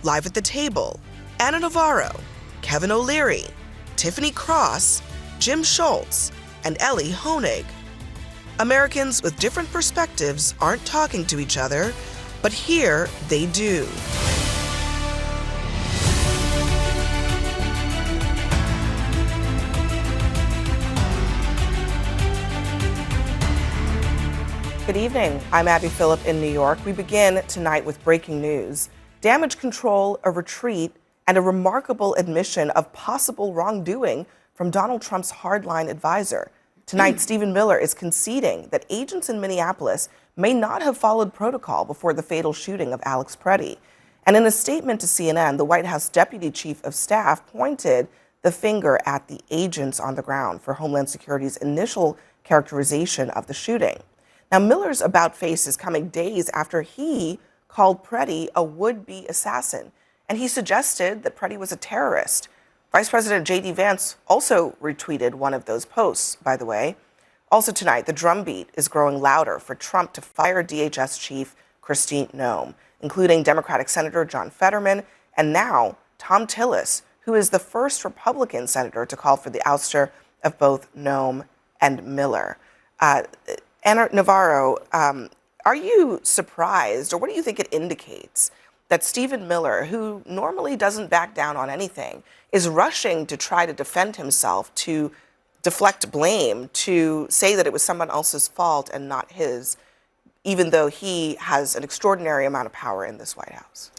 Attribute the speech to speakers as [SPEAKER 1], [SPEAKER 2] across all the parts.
[SPEAKER 1] Live at the Table, Anna Navarro, Kevin O'Leary, Tiffany Cross, Jim Schultz, and Ellie Honig. Americans with different perspectives aren't talking to each other, but here they do. Good evening. I'm Abby Phillip in New York. We begin tonight with breaking news. Damage control, a retreat, and a remarkable admission of possible wrongdoing from Donald Trump's hardline advisor. Tonight, Stephen Miller is conceding that agents in Minneapolis may not have followed protocol before the fatal shooting of Alex Preddy. And in a statement to CNN, the White House Deputy Chief of Staff pointed the finger at the agents on the ground for Homeland Security's initial characterization of the shooting. Now, Miller's about-face is coming days after he called Preddy a would-be assassin, and he suggested that Preddy was a terrorist. Vice President J.D. Vance also retweeted one of those posts, by the way. Also tonight, the drumbeat is growing louder for Trump to fire DHS Chief Kristi Noem, including Democratic Senator John Fetterman, and now Tom Tillis, who is the first Republican senator to call for the ouster of both Noem and Miller. Anna Navarro, are you surprised, or what do you think it indicates that Stephen Miller, who normally doesn't back down on anything, is rushing to try to defend himself, to deflect blame, to say that it was someone else's fault and not his, even though he has an extraordinary amount of power in this White House?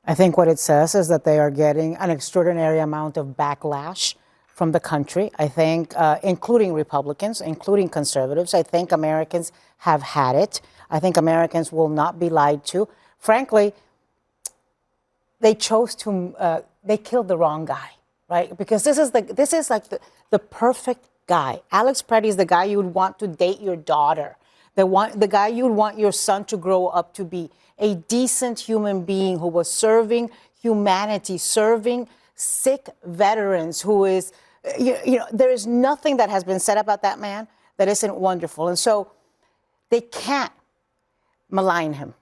[SPEAKER 2] I think what it says is that they are getting an extraordinary amount of backlash from the country. I think, including Republicans, including conservatives. I think Americans have had it. I think Americans will not be lied to. Frankly, they chose to, they killed the wrong guy, right? Because this is like the perfect guy. Alex Preddy is the guy you would want to date your daughter. The guy you would want your son to grow up to be. A decent human being who was serving humanity, serving sick veterans, who is, there is nothing that has been said about that man that isn't wonderful. And so they can't malign him.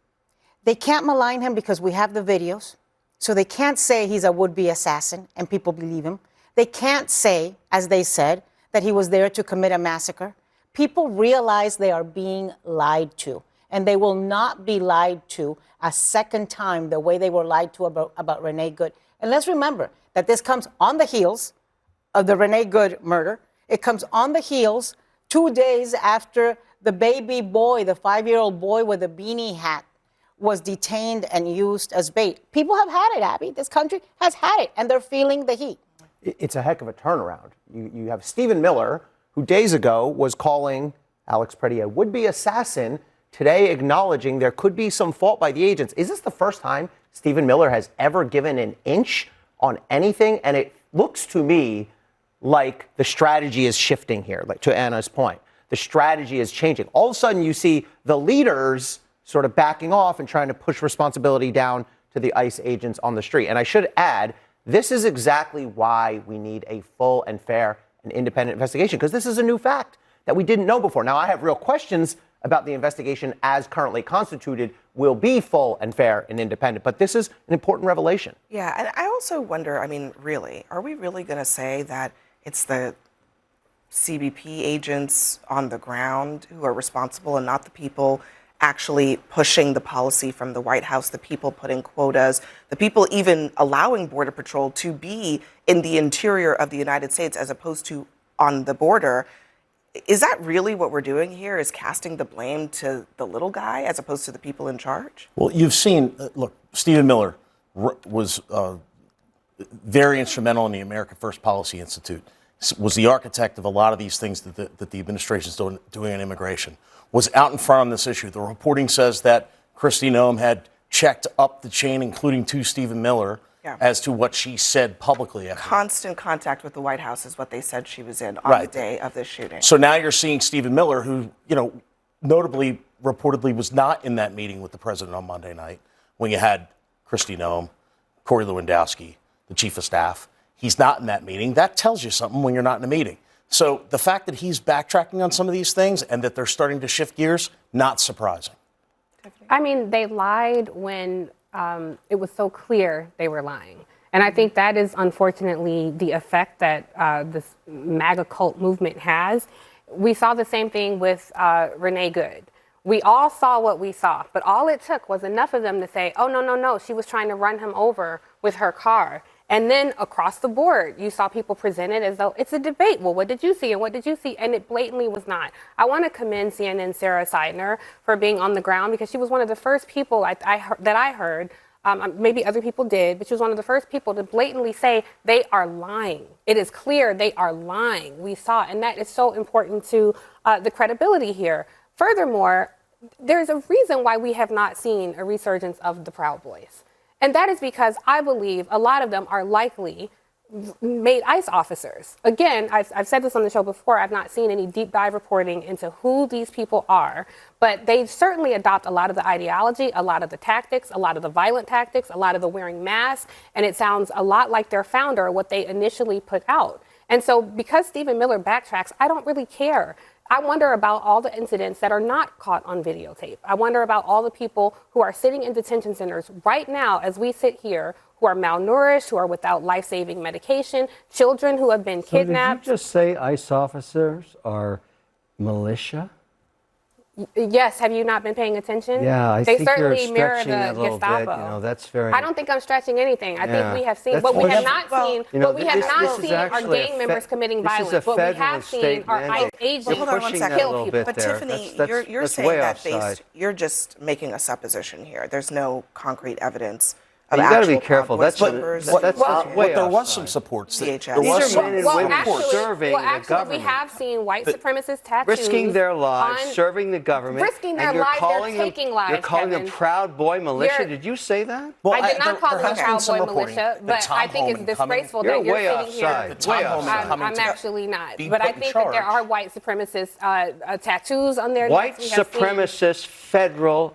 [SPEAKER 2] They can't malign him because we have the videos. So they can't say he's a would-be assassin and people believe him. They can't say, as they said, that he was there to commit a massacre. People realize they are being lied to, and they will not be lied to a second time the way they were lied to about Renee Good. And let's remember that this comes on the heels of the Renee Good murder. It comes on the heels 2 days after the baby boy, the 5-year-old boy with a beanie hat, was detained and used as bait. People have had it, Abby. This country has had it, and they're feeling the heat.
[SPEAKER 3] It's a heck of a turnaround. You have Stephen Miller, who days ago was calling Alex Preddy a would-be assassin, today acknowledging there could be some fault by the agents. Is this the first time Stephen Miller has ever given an inch on anything? And it looks to me like the strategy is shifting here, like to Anna's point. The strategy is changing. All of a sudden, you see the leaders sort of backing off and trying to push responsibility down to the ICE agents on the street. And I should add, this is exactly why we need a full and fair and independent investigation, because this is a new fact that we didn't know before. Now, I have real questions about the investigation as currently constituted will be full and fair and independent, but this is an important revelation.
[SPEAKER 1] Yeah, and I also wonder, I mean, really, are we really going to say that it's the CBP agents on the ground who are responsible and not the people actually pushing the policy from the White House, the people putting quotas, the people even allowing Border Patrol to be in the interior of the United States as opposed to on the border? Is that really what we're doing here, is casting the blame to the little guy as opposed to the people in charge?
[SPEAKER 4] Well, you've seen, look, Stephen Miller was very instrumental in the America First Policy Institute, was the architect of a lot of these things that the administration is doing on immigration, was out in front on this issue. The reporting says that Kristi Noem had checked up the chain, including to Stephen Miller, as to what she said publicly.
[SPEAKER 1] Constant contact with the White House is what they said she was in on the day of the shooting.
[SPEAKER 4] So now you're seeing Stephen Miller, who, notably, reportedly was not in that meeting with the president on Monday night when you had Kristi Noem, Corey Lewandowski, the chief of staff. He's not in that meeting. That tells you something when you're not in a meeting. So the fact that he's backtracking on some of these things and that they're starting to shift gears, not surprising.
[SPEAKER 5] I mean, they lied when it was so clear they were lying. And I think that is unfortunately the effect that this MAGA cult movement has. We saw the same thing with Renee Good. We all saw what we saw, but all it took was enough of them to say, oh, no, no, no, she was trying to run him over with her car. And then across the board, you saw people present it as though it's a debate. Well, what did you see and what did you see? And it blatantly was not. I want to commend CNN's Sarah Seidner for being on the ground, because she was one of the first people that I heard, maybe other people did, but she was one of the first people to blatantly say they are lying. It is clear they are lying. We saw, and that is so important to the credibility here. Furthermore, there's a reason why we have not seen a resurgence of the Proud Boys. And that is because I believe a lot of them are likely made ICE officers. Again, I've said this on the show before, I've not seen any deep dive reporting into who these people are, but they certainly adopt a lot of the ideology, a lot of the tactics, a lot of the violent tactics, a lot of the wearing masks, and it sounds a lot like their founder, what they initially put out. And so because Stephen Miller backtracks, I don't really care. I wonder about all the incidents that are not caught on videotape. I wonder about all the people who are sitting in detention centers right now as we sit here, who are malnourished, who are without life-saving medication, children who have been kidnapped.
[SPEAKER 6] Did you just say ICE officers are militia?
[SPEAKER 5] Yes, have you not been paying attention?
[SPEAKER 6] Yeah, I
[SPEAKER 5] they
[SPEAKER 6] think
[SPEAKER 5] certainly
[SPEAKER 6] you're
[SPEAKER 5] mirror
[SPEAKER 6] stretching
[SPEAKER 5] the
[SPEAKER 6] that a little
[SPEAKER 5] Gestapo.
[SPEAKER 6] bit. You know, that's very.
[SPEAKER 5] I don't think I'm stretching anything. I think we have seen,
[SPEAKER 6] That's
[SPEAKER 5] what we have
[SPEAKER 6] well,
[SPEAKER 5] not
[SPEAKER 6] well,
[SPEAKER 5] seen,
[SPEAKER 6] you know,
[SPEAKER 5] what we have
[SPEAKER 6] this
[SPEAKER 5] not
[SPEAKER 6] is
[SPEAKER 5] seen are
[SPEAKER 6] actually
[SPEAKER 5] gang members committing
[SPEAKER 6] this is a
[SPEAKER 5] violence. What we
[SPEAKER 6] federal
[SPEAKER 5] have
[SPEAKER 6] state
[SPEAKER 5] seen are
[SPEAKER 6] mandate.
[SPEAKER 5] ICE agents
[SPEAKER 1] Well, hold on one
[SPEAKER 6] pushing
[SPEAKER 1] second.
[SPEAKER 6] that a little bit
[SPEAKER 1] But
[SPEAKER 6] there.
[SPEAKER 1] Tiffany,
[SPEAKER 6] That's
[SPEAKER 1] you're
[SPEAKER 6] way
[SPEAKER 1] saying that
[SPEAKER 6] offside.
[SPEAKER 1] you're just making a supposition here. There's no concrete evidence of
[SPEAKER 6] You gotta
[SPEAKER 1] actual
[SPEAKER 6] be careful.
[SPEAKER 1] Proud Boys
[SPEAKER 6] That's
[SPEAKER 1] members.
[SPEAKER 6] way
[SPEAKER 4] But there was
[SPEAKER 6] offside.
[SPEAKER 4] some supports.
[SPEAKER 1] DHS.
[SPEAKER 4] There
[SPEAKER 6] These
[SPEAKER 4] was
[SPEAKER 6] are men and
[SPEAKER 4] some
[SPEAKER 6] women
[SPEAKER 4] supports.
[SPEAKER 6] serving the
[SPEAKER 5] actually,
[SPEAKER 6] government.
[SPEAKER 5] we have seen white supremacist tattoos.
[SPEAKER 6] Risking their lives,
[SPEAKER 5] on-
[SPEAKER 6] serving the government.
[SPEAKER 5] Risking their
[SPEAKER 6] and you're
[SPEAKER 5] lives, they're
[SPEAKER 6] calling them,
[SPEAKER 5] taking lives,
[SPEAKER 6] You're calling them
[SPEAKER 5] Kevin.
[SPEAKER 6] Proud Boy militia.
[SPEAKER 5] You're-
[SPEAKER 6] Did you say that?
[SPEAKER 4] Well,
[SPEAKER 5] I did not call
[SPEAKER 4] there
[SPEAKER 5] them
[SPEAKER 4] has been
[SPEAKER 5] Proud
[SPEAKER 4] some
[SPEAKER 5] Boy
[SPEAKER 4] reporting
[SPEAKER 5] militia,
[SPEAKER 4] that
[SPEAKER 5] but
[SPEAKER 4] Tom
[SPEAKER 5] I think it's
[SPEAKER 4] Homan coming-
[SPEAKER 5] disgraceful
[SPEAKER 6] You're
[SPEAKER 5] that you're
[SPEAKER 6] way
[SPEAKER 5] sitting
[SPEAKER 6] offside.
[SPEAKER 5] here.
[SPEAKER 4] Tom
[SPEAKER 6] Way
[SPEAKER 4] Homan
[SPEAKER 6] offside.
[SPEAKER 4] coming
[SPEAKER 5] I'm
[SPEAKER 4] to
[SPEAKER 5] actually not.
[SPEAKER 4] be
[SPEAKER 5] But I
[SPEAKER 4] put in
[SPEAKER 5] think that there
[SPEAKER 4] charge.
[SPEAKER 5] are white supremacist tattoos on their
[SPEAKER 6] White
[SPEAKER 5] necks. We have seen-
[SPEAKER 6] supremacist federal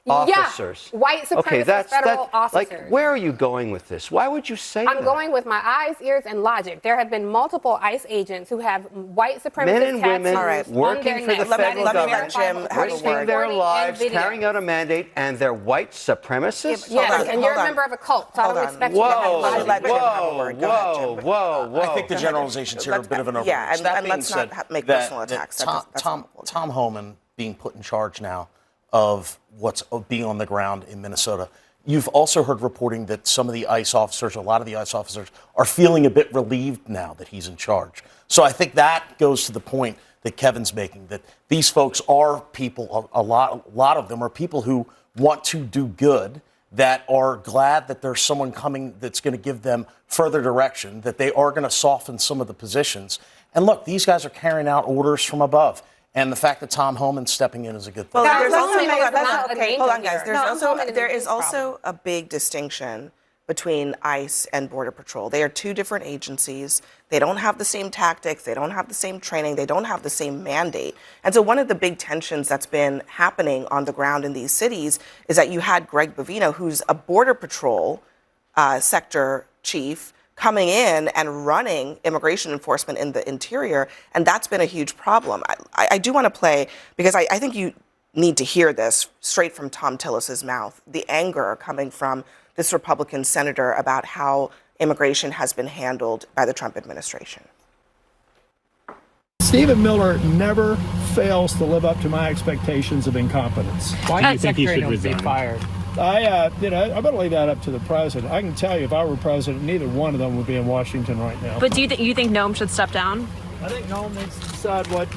[SPEAKER 6] officers.
[SPEAKER 5] Yeah, white supremacist
[SPEAKER 6] okay,
[SPEAKER 5] federal officers.
[SPEAKER 6] Like, where are you going with this? Why would you say that?
[SPEAKER 5] I'm going with my eyes, ears, and logic. There have been multiple ICE agents who have white supremacist
[SPEAKER 6] Men and
[SPEAKER 5] tattoos
[SPEAKER 6] women
[SPEAKER 1] All right.
[SPEAKER 5] on
[SPEAKER 6] working
[SPEAKER 5] their
[SPEAKER 6] for
[SPEAKER 5] necks.
[SPEAKER 6] the
[SPEAKER 5] That
[SPEAKER 6] federal
[SPEAKER 5] is
[SPEAKER 1] let me let
[SPEAKER 6] government,
[SPEAKER 1] Jim have a
[SPEAKER 5] verifiable
[SPEAKER 6] risking
[SPEAKER 1] word.
[SPEAKER 6] their
[SPEAKER 5] recording
[SPEAKER 6] lives,
[SPEAKER 5] and
[SPEAKER 6] carrying out a mandate, and they're white supremacists?
[SPEAKER 1] Yeah,
[SPEAKER 5] Yes,
[SPEAKER 1] Hold on,
[SPEAKER 5] and you're
[SPEAKER 1] hold
[SPEAKER 5] a
[SPEAKER 1] on.
[SPEAKER 5] member of a cult, so I
[SPEAKER 1] Hold
[SPEAKER 5] don't
[SPEAKER 1] on.
[SPEAKER 5] expect you to have
[SPEAKER 6] Whoa,
[SPEAKER 1] Let
[SPEAKER 5] logic.
[SPEAKER 1] Jim have a
[SPEAKER 6] whoa,
[SPEAKER 1] word. Go ahead,
[SPEAKER 6] whoa,
[SPEAKER 1] Jim.
[SPEAKER 6] whoa.
[SPEAKER 4] I think the generalizations here are a bit of an overreach.
[SPEAKER 1] Yeah, and
[SPEAKER 4] That being
[SPEAKER 1] let's not
[SPEAKER 4] said,
[SPEAKER 1] make
[SPEAKER 4] that-
[SPEAKER 1] personal
[SPEAKER 4] that
[SPEAKER 1] attacks. That's
[SPEAKER 4] Tom
[SPEAKER 1] awful.
[SPEAKER 4] Tom Homan being put in charge now of what's being on the ground in Minnesota. You've also heard reporting that some of the ICE officers, a lot of the ICE officers, are feeling a bit relieved now that he's in charge. So I think that goes to the point that Kevin's making, that these folks are people, a lot of them are people who want to do good, that are glad that there's someone coming that's going to give them further direction, that they are going to soften some of the positions. And look, these guys are carrying out orders from above. And the fact that Tom Homan's stepping in is a good thing.
[SPEAKER 1] Well, there's
[SPEAKER 5] Tom
[SPEAKER 1] also
[SPEAKER 5] Homan is not a
[SPEAKER 1] okay.
[SPEAKER 5] danger
[SPEAKER 1] Hold on, guys.
[SPEAKER 5] here.
[SPEAKER 1] There's
[SPEAKER 5] Tom
[SPEAKER 1] also
[SPEAKER 5] Homan is a
[SPEAKER 1] there
[SPEAKER 5] huge
[SPEAKER 1] is also a big distinction between ICE and Border Patrol. They are two different agencies. They don't have the same tactics. They don't have the same training. They don't have the same mandate. And so one of the big tensions that's been happening on the ground in these cities is that you had Greg Bovino, who's a Border Patrol sector chief, coming in and running immigration enforcement in the interior, and that's been a huge problem. I do want to play, because I think you need to hear this straight from Tom Tillis's mouth, the anger coming from this Republican senator about how immigration has been handled by the Trump administration.
[SPEAKER 7] Stephen Miller never fails to live up to my expectations of incompetence.
[SPEAKER 8] Why do you think he should resign?
[SPEAKER 7] I'm going to leave that up to the president. I can tell you, if I were president, neither one of them would be in Washington right now.
[SPEAKER 9] But do you think Noam should step down?
[SPEAKER 7] I think Noam needs to decide what.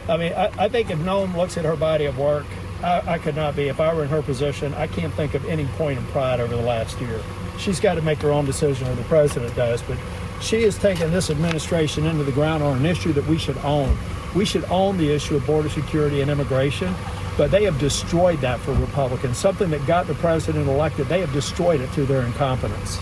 [SPEAKER 7] I think if Noam looks at her body of work, I could not be. If I were in her position, I can't think of any point in pride over the last year. She's got to make her own decision, or the president does. But she has taken this administration into the ground on an issue that we should own. We should own the issue of border security and immigration. But they have destroyed that for Republicans. Something that got the president elected, they have destroyed it through their incompetence.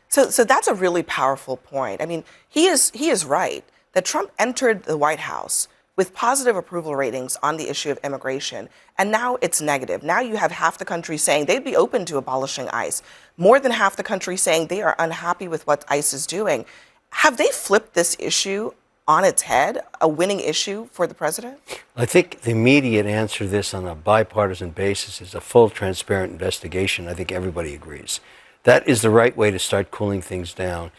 [SPEAKER 1] So that's a really powerful point. I mean, he is right that Trump entered the White House with positive approval ratings on the issue of immigration, and now it's negative. Now you have half the country saying they'd be open to abolishing ICE, more than half the country saying they are unhappy with what ICE is doing. Have they flipped this issue on its head, a winning issue for the president?
[SPEAKER 8] I think the immediate answer to this on a bipartisan basis is a full, transparent investigation. I think everybody agrees. That is the right way to start cooling things down.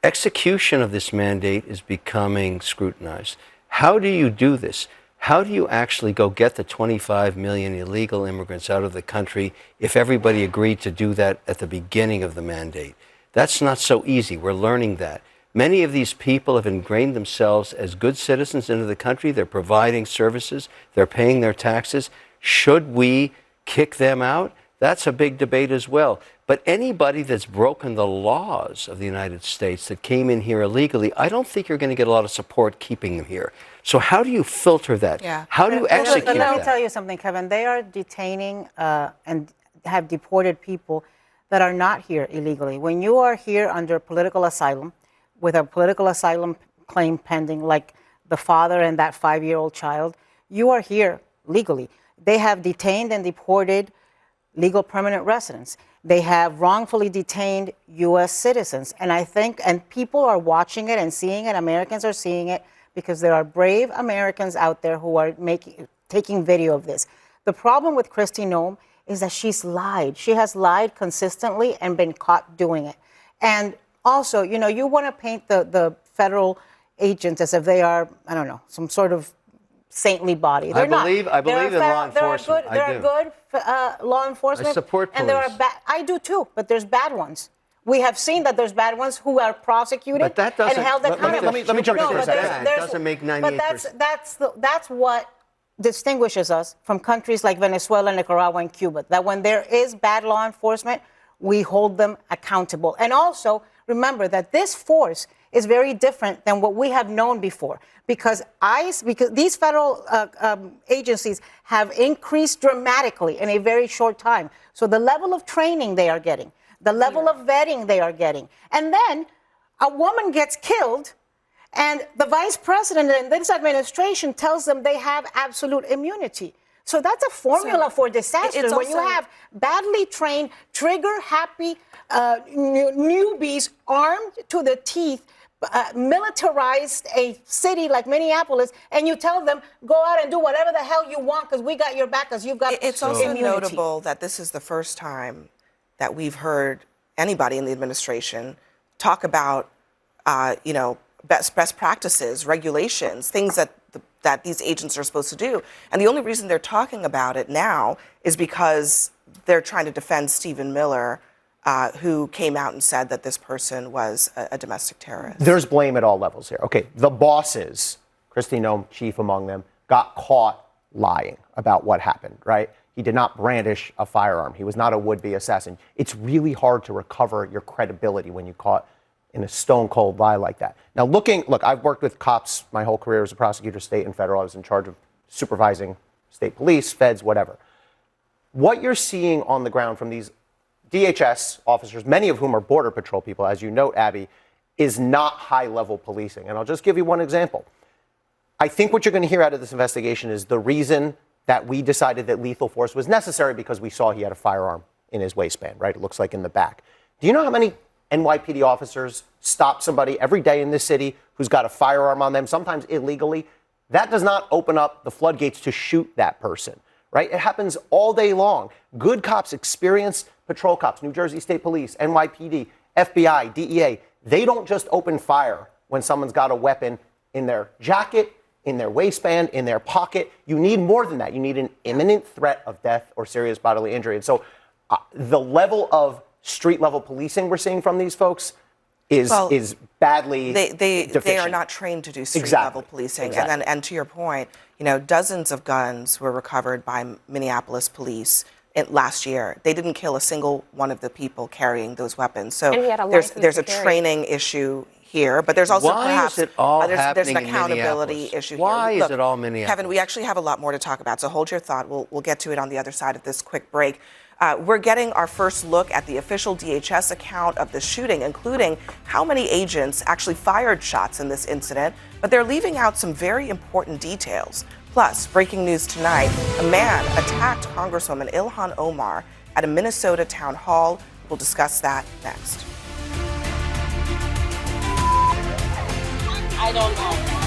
[SPEAKER 8] Execution of this mandate is becoming scrutinized. How do you do this? How do you actually go get the 25 million illegal immigrants out of the country if everybody agreed to do that at the beginning of the mandate? That's not so easy. We're learning that. Many of these people have ingrained themselves as good citizens into the country. They're providing services. They're paying their taxes. Should we kick them out? That's a big debate as well. But anybody that's broken the laws of the United States that came in here illegally, I don't think you're going to get a lot of support keeping them here. So how do you filter that?
[SPEAKER 1] Yeah.
[SPEAKER 8] How do you execute that?
[SPEAKER 2] Let me tell you something, Kevin. They are detaining and have deported people that are not here illegally. When you are here under political asylum, with a political asylum claim pending, like the father and that 5-year-old child, you are here legally. They have detained and deported legal permanent residents. They have wrongfully detained U.S. citizens. And I think, and people are watching it and seeing it, Americans are seeing it, because there are brave Americans out there who are taking video of this. The problem with Kristi Noem is that she's lied. She has lied consistently and been caught doing it. And also, you know, you want to paint the federal agents as if they are, I don't know, some sort of saintly body. They're not.
[SPEAKER 8] I believe in law enforcement.
[SPEAKER 2] There are good law enforcement.
[SPEAKER 8] I support
[SPEAKER 2] And there are
[SPEAKER 8] police.
[SPEAKER 2] bad. I do too, but there's bad ones. We have seen that there's bad ones who are prosecuted
[SPEAKER 8] But that doesn't-
[SPEAKER 2] and held
[SPEAKER 8] let me-
[SPEAKER 2] accountable.
[SPEAKER 8] let me jump in for a
[SPEAKER 2] but
[SPEAKER 8] second. That doesn't make 98%.
[SPEAKER 2] But that's what distinguishes us from countries like Venezuela, Nicaragua, and Cuba. That when there is bad law enforcement, we hold them accountable. And also remember that this force is very different than what we have known before, because these federal agencies have increased dramatically in a very short time. So the level of training they are getting, the level of vetting they are getting, and then a woman gets killed, and the vice president in this administration tells them they have absolute immunity. So that's a formula for disaster. When you have badly trained, trigger-happy newbies armed to the teeth, militarized a city like Minneapolis, and you tell them, go out and do whatever the hell you want because we got your back, because you've got
[SPEAKER 1] It's also notable that this is the first time that we've heard anybody in the administration talk about, best practices, regulations, things that these agents are supposed to do. And the only reason they're talking about it now is because they're trying to defend Stephen Miller, who came out and said that this person was a domestic terrorist.
[SPEAKER 3] There's blame at all levels here. Okay, the bosses, Kristi Noem, chief among them, got caught lying about what happened, right? He did not brandish a firearm. He was not a would-be assassin. It's really hard to recover your credibility when you're caught in a stone-cold lie like that. Now, look, I've worked with cops my whole career as a prosecutor, state and federal. I was in charge of supervising state police, feds, whatever. What you're seeing on the ground from these DHS officers, many of whom are Border Patrol people, as you note, Abby, is not high-level policing. And I'll just give you one example. I think what you're going to hear out of this investigation is the reason that we decided that lethal force was necessary because we saw he had a firearm in his waistband, right? It looks like in the back. Do you know how many NYPD officers stop somebody every day in this city who's got a firearm on them, sometimes illegally? That does not open up the floodgates to shoot that person, right? It happens all day long. Good cops, experienced patrol cops, New Jersey State Police, NYPD, FBI, DEA, they don't just open fire when someone's got a weapon in their jacket, in their waistband, in their pocket. You need more than that. You need an imminent threat of death or serious bodily injury. And so the level of street-level policing we're seeing from these folks is badly deficient.
[SPEAKER 1] They are not trained to do street-level policing.
[SPEAKER 3] Exactly.
[SPEAKER 1] And to your point, dozens of guns were recovered by Minneapolis police last year. They didn't kill a single one of the people carrying those weapons. So there's a training issue here, but there's also perhaps
[SPEAKER 8] is it all
[SPEAKER 1] there's an
[SPEAKER 8] happening in
[SPEAKER 1] accountability
[SPEAKER 8] Minneapolis?
[SPEAKER 1] issue
[SPEAKER 8] Why
[SPEAKER 1] here.
[SPEAKER 8] is it all Minneapolis?
[SPEAKER 1] Kevin, we actually have a lot more to talk about, so hold your thought. We'll get to it on the other side of this quick break. We're getting our first look at the official DHS account of the shooting, including how many agents actually fired shots in this incident, but they're leaving out some very important details. Plus, breaking news tonight, a man attacked Congresswoman Ilhan Omar at a Minnesota town hall. We'll discuss that next.
[SPEAKER 10] I don't know.